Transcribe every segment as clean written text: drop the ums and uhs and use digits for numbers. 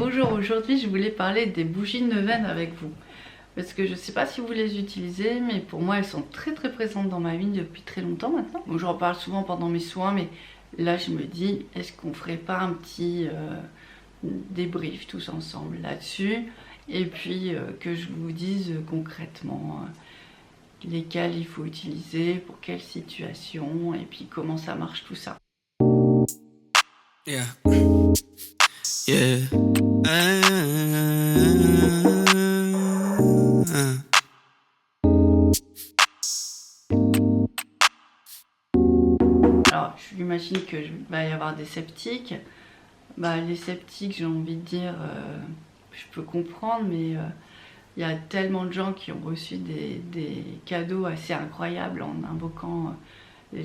Bonjour, aujourd'hui je voulais parler des bougies de neuvaine avec vous. Parce que je ne sais pas si vous les utilisez, mais pour moi elles sont très présentes dans ma vie depuis très longtemps maintenant. Bon, j'en parle souvent pendant mes soins, mais là je me dis, est-ce qu'on ferait pas un petit débrief tous ensemble là-dessus? Et puis que je vous dise concrètement lesquelles il faut utiliser, pour quelle situation, et puis comment ça marche tout ça. Yeah. Yeah. Alors, je m'imagine que va y avoir des sceptiques. Les sceptiques, j'ai envie de dire, je peux comprendre, mais il y a tellement de gens qui ont reçu des cadeaux assez incroyables en invoquant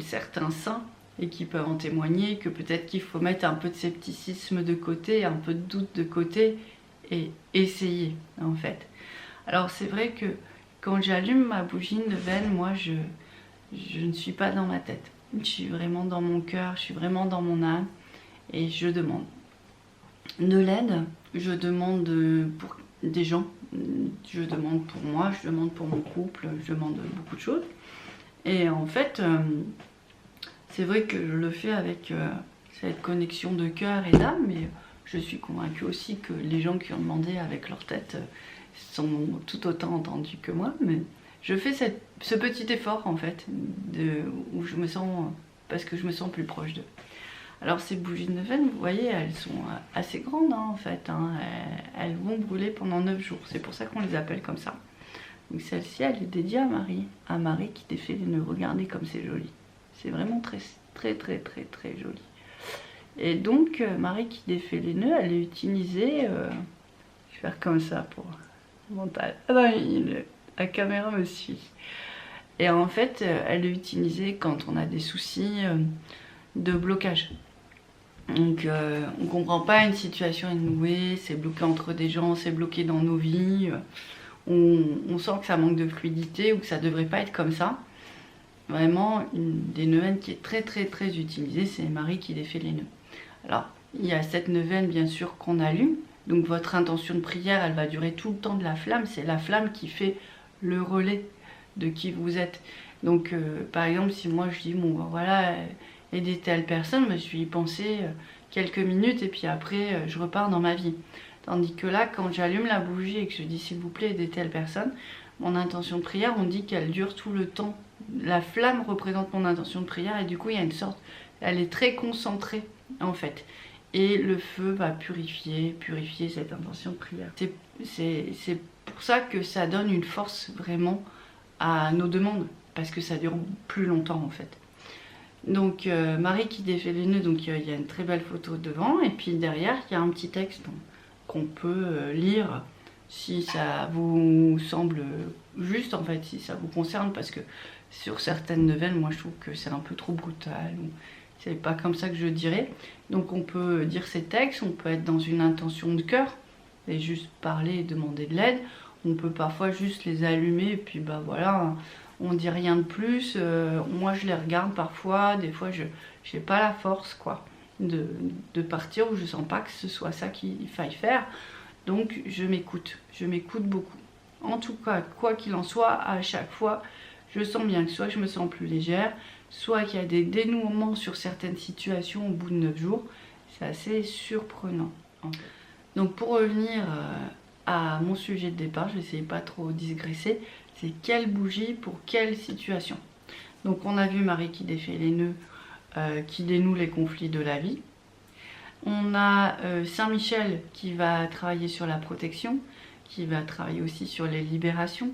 certains saints et qui peuvent en témoigner, que peut-être qu'il faut mettre un peu de scepticisme de côté, un peu de doute de côté et essayer en fait. Alors c'est vrai que quand j'allume ma bougie de neuvaine, moi je ne suis pas dans ma tête. Je suis vraiment dans mon cœur, je suis vraiment dans mon âme et je demande de l'aide, je demande pour des gens, je demande pour moi, je demande pour mon couple, je demande beaucoup de choses. Et en fait, c'est vrai que je le fais avec cette connexion de cœur et d'âme, mais je suis convaincue aussi que les gens qui ont demandé avec leur tête sont tout autant entendus que moi. Mais je fais ce petit effort en fait, où je me sens, parce que je me sens plus proche d'eux. Alors ces bougies de neuvaine, vous voyez, elles sont assez grandes en fait, hein. Elles vont brûler pendant 9 jours, c'est pour ça qu'on les appelle comme ça. Donc celle-ci, elle est dédiée à Marie qui défait les nœuds. Regardez comme c'est joli. C'est vraiment très joli. Et donc, Marie qui défait les nœuds, elle est utilisée... je vais faire comme ça pour mental. Ah non, la caméra me suit. Et en fait, elle est utilisée quand on a des soucis de blocage. Donc, on ne comprend pas une situation inouïe, c'est bloqué entre des gens, c'est bloqué dans nos vies. On sent que ça manque de fluidité ou que ça ne devrait pas être comme ça. Vraiment, une des neuvaines qui est très utilisée, c'est Marie qui défait les nœuds. Alors, il y a cette neuvaine bien sûr qu'on allume. Donc votre intention de prière, elle va durer tout le temps de la flamme. C'est la flamme qui fait le relais de qui vous êtes. Donc, par exemple, si moi je dis, bon, voilà, aider telle personne, je vais y penser quelques minutes et puis après, je repars dans ma vie. Tandis que là, quand j'allume la bougie et que je dis, s'il vous plaît, aidez telle personne, mon intention de prière, on dit qu'elle dure tout le temps. La flamme représente mon intention de prière et du coup, il y a une sorte... Elle est très concentrée, en fait. Et le feu va purifier cette intention de prière. C'est pour ça que ça donne une force vraiment à nos demandes, parce que ça dure plus longtemps, en fait. Donc, Marie qui défait les nœuds, donc il y a une très belle photo devant, et puis derrière, il y a un petit texte qu'on peut lire si ça vous semble juste, en fait, si ça vous concerne, parce que sur certaines neuvaines, moi je trouve que c'est un peu trop brutal, ou c'est pas comme ça que je dirais. Donc on peut dire ces textes, on peut être dans une intention de cœur, et juste parler et demander de l'aide. On peut parfois juste les allumer, et puis bah voilà, on dit rien de plus. Moi je les regarde parfois, des fois je n'ai pas la force quoi de partir, ou je sens pas que ce soit ça qu'il faille faire. Donc je m'écoute beaucoup. En tout cas, quoi qu'il en soit, à chaque fois, je sens bien que soit je me sens plus légère, soit qu'il y a des dénouements sur certaines situations au bout de 9 jours. C'est assez surprenant. En fait. Donc pour revenir à mon sujet de départ, je vais essayer pas trop digresser, c'est quelle bougie pour quelle situation. Donc on a vu Marie qui défait les nœuds, qui dénoue les conflits de la vie. On a Saint-Michel qui va travailler sur la protection, qui va travailler aussi sur les libérations.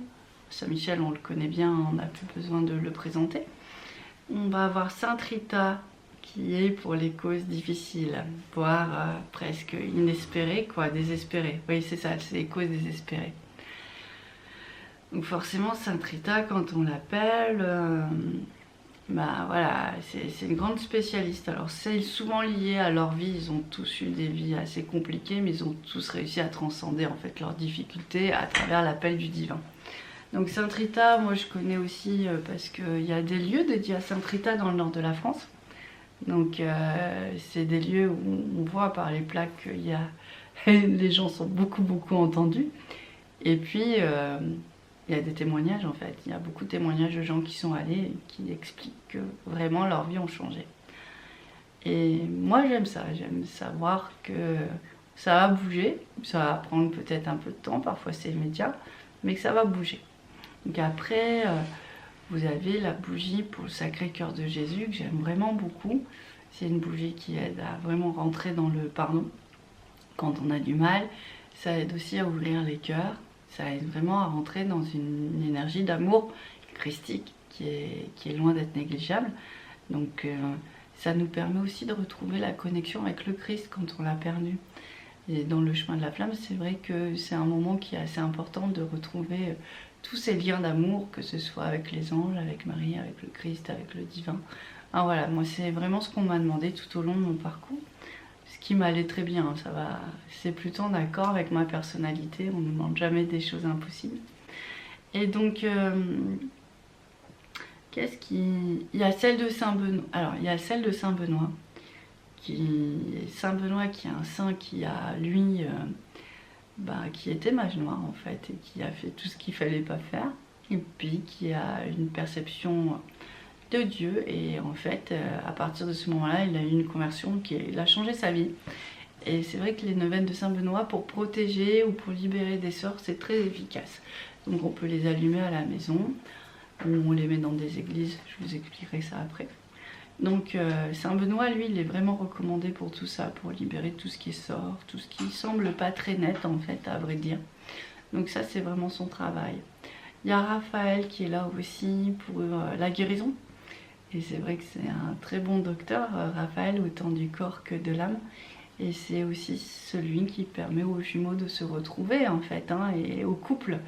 Saint-Michel, on le connaît bien, on n'a plus besoin de le présenter. On va avoir Sainte Rita qui est pour les causes difficiles, voire presque inespérées, quoi, désespérées. Oui, c'est ça, c'est les causes désespérées. Donc forcément, Sainte Rita, quand on l'appelle, voilà, c'est une grande spécialiste. Alors c'est souvent lié à leur vie, ils ont tous eu des vies assez compliquées, mais ils ont tous réussi à transcender en fait leurs difficultés à travers l'appel du divin. Donc Sainte Rita, moi je connais aussi parce qu'il y a des lieux dédiés à Sainte Rita dans le nord de la France. Donc c'est des lieux où on voit par les plaques qu'il y a les gens sont beaucoup entendus. Et puis, il y a des témoignages en fait. Il y a beaucoup de témoignages de gens qui sont allés et qui expliquent que vraiment leur vie ont changé. Et moi j'aime ça, j'aime savoir que ça va bouger. Ça va prendre peut-être un peu de temps, parfois c'est immédiat, mais que ça va bouger. Donc après, vous avez la bougie pour le Sacré-Cœur de Jésus que j'aime vraiment beaucoup. C'est une bougie qui aide à vraiment rentrer dans le pardon quand on a du mal. Ça aide aussi à ouvrir les cœurs. Ça aide vraiment à rentrer dans une énergie d'amour christique qui est loin d'être négligeable. Donc ça nous permet aussi de retrouver la connexion avec le Christ quand on l'a perdu. Et dans le chemin de la flamme, c'est vrai que c'est un moment qui est assez important de retrouver tous ces liens d'amour, que ce soit avec les anges, avec Marie, avec le Christ, avec le divin. Ah, voilà, moi c'est vraiment ce qu'on m'a demandé tout au long de mon parcours. Ce qui m'allait très bien, ça va. C'est plutôt en accord avec ma personnalité, on ne me demande jamais des choses impossibles. Et donc, qu'est-ce qui... Il y a celle de Saint-Benoît. Alors, il y a celle de Saint-Benoît. Saint-Benoît qui est un saint qui a, lui, qui était mage noir en fait, et qui a fait tout ce qu'il fallait pas faire. Et puis qui a une perception de Dieu. Et en fait, à partir de ce moment-là, il a eu une conversion il a changé sa vie. Et c'est vrai que les neuvaines de Saint-Benoît, pour protéger ou pour libérer des sorts, c'est très efficace. Donc on peut les allumer à la maison, ou on les met dans des églises, je vous expliquerai ça après. Donc Saint-Benoît, lui, il est vraiment recommandé pour tout ça, pour libérer tout ce qui sort, tout ce qui semble pas très net en fait, à vrai dire. Donc ça, c'est vraiment son travail. Il y a Raphaël qui est là aussi pour la guérison. Et c'est vrai que c'est un très bon docteur, Raphaël, autant du corps que de l'âme. Et c'est aussi celui qui permet aux jumeaux de se retrouver en fait, hein, et au couple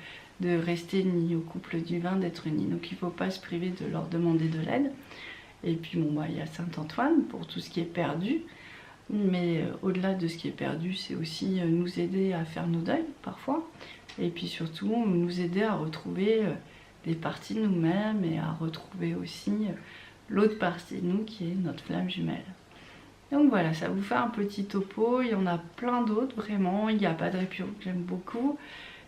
de rester unis, au couple du vin d'être unis. Donc il ne faut pas se priver de leur demander de l'aide. Et puis bon, il y a Saint-Antoine pour tout ce qui est perdu. Mais au-delà de ce qui est perdu, c'est aussi nous aider à faire nos deuils parfois. Et puis surtout nous aider à retrouver des parties de nous-mêmes et à retrouver aussi l'autre partie de nous qui est notre flamme jumelle. Donc voilà, ça vous fait un petit topo. Il y en a plein d'autres vraiment. Il y a Padre Pio que j'aime beaucoup,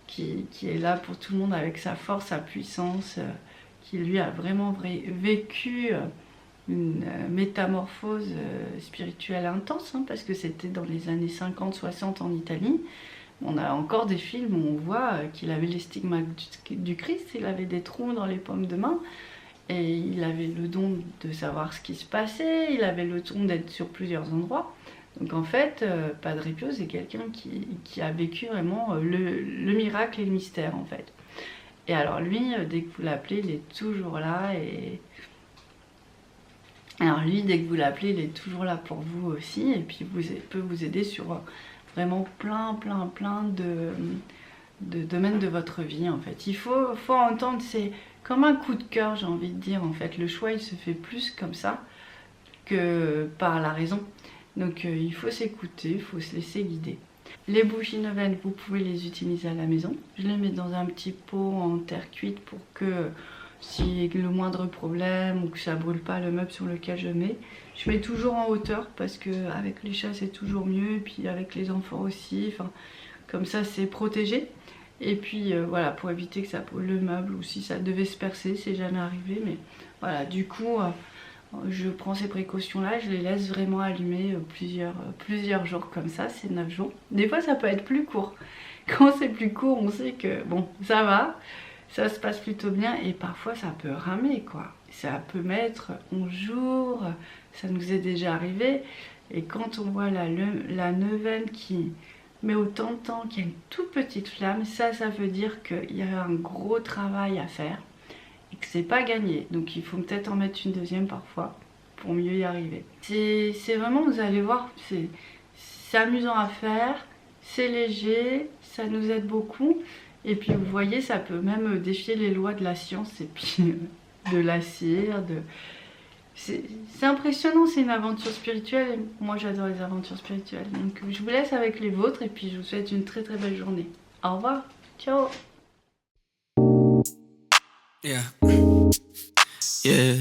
qui est là pour tout le monde avec sa force, sa puissance, qui lui a vraiment vécu une métamorphose spirituelle intense, hein, parce que c'était dans les années 50-60 en Italie. On a encore des films où on voit qu'il avait les stigmates du Christ, il avait des trous dans les paumes de main, et il avait le don de savoir ce qui se passait, il avait le don d'être sur plusieurs endroits. Donc en fait, Padre Pio, c'est quelqu'un qui a vécu vraiment le miracle et le mystère en fait. Et alors lui, dès que vous l'appelez, il est toujours là. Alors lui, dès que vous l'appelez, il est toujours là pour vous aussi. Et puis il peut vous aider sur vraiment plein de domaines de votre vie en fait. Il faut entendre, c'est comme un coup de cœur, j'ai envie de dire en fait. Le choix, il se fait plus comme ça que par la raison. Donc il faut s'écouter, il faut se laisser guider. Les bougies neuvaines, vous pouvez les utiliser à la maison. Je les mets dans un petit pot en terre cuite pour que s'il y a le moindre problème ou que ça brûle pas le meuble sur lequel je mets toujours en hauteur parce que avec les chats c'est toujours mieux, et puis avec les enfants aussi, enfin, comme ça c'est protégé. Et puis voilà, pour éviter que ça brûle le meuble, ou si ça devait se percer, c'est jamais arrivé, mais voilà, du coup je prends ces précautions là, je les laisse vraiment allumer plusieurs jours comme ça, c'est 9 jours. Des fois ça peut être plus court. Quand c'est plus court, on sait que bon, ça va, ça se passe plutôt bien, et parfois ça peut ramer quoi. Ça peut mettre 11 jours, ça nous est déjà arrivé. Et quand on voit la neuvaine qui met autant de temps, qui a une toute petite flamme, ça veut dire qu'il y a un gros travail à faire et que c'est pas gagné. Donc il faut peut-être en mettre une deuxième parfois pour mieux y arriver. C'est vraiment, vous allez voir, c'est amusant à faire, c'est léger, ça nous aide beaucoup. Et puis vous voyez, ça peut même défier les lois de la science et puis de la cire. C'est impressionnant, c'est une aventure spirituelle. Et moi j'adore les aventures spirituelles. Donc je vous laisse avec les vôtres et puis je vous souhaite une très belle journée. Au revoir, ciao. Yeah. Yeah.